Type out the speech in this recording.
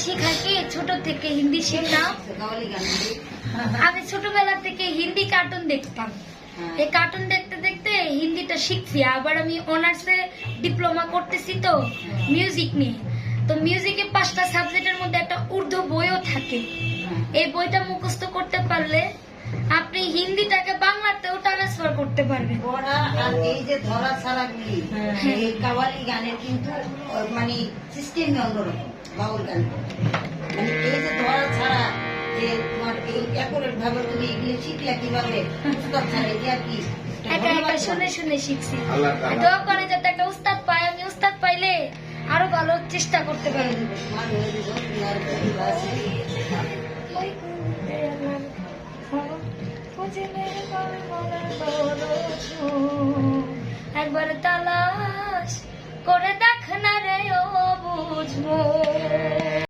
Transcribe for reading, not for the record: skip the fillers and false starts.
শিখায় কি ছোট থেকে হিন্দি শিখতাম। আমি ছোটবেলা থেকে হিন্দি কার্টুন দেখতাম। এই কার্টুন দেখতে দেখতে হিন্দিটা শিখছি। আবার আমি অনার্সে ডিপ্লোমা করতেছি তো মিউজিক নিয়ে। তো মিউজিকে 5টা সাবজেক্টের মধ্যে একটা উর্দু বইও থাকে। এই বইটা মুখস্থ করতে পারলে আপনি হিন্দিটাকে বাংলাতেও ট্রান্সফার করতে পারবেন। আর এই যে ধরা ছাড়াগুলি এই কাওয়ালি গানের কিন্তু মানে সিস্টেম অন্যরকম। বাউল গান মানে এই যে ধরা ছাড়া যে তোমার এই অ্যাকুরেট ভাবে তুমি এগুলো শিখলে কিভাবে উস্তাদ ছাড়া এটা কি একা একা শুনে শুনে শিখছি। দোয়া করে যাতে একটা উস্তাদ পাই। আমি উস্তাদ পাইলে আরো ভালো চেষ্টা করতে পারবো। একবার তালাশ করে দেখ না রে ও বুঝবো।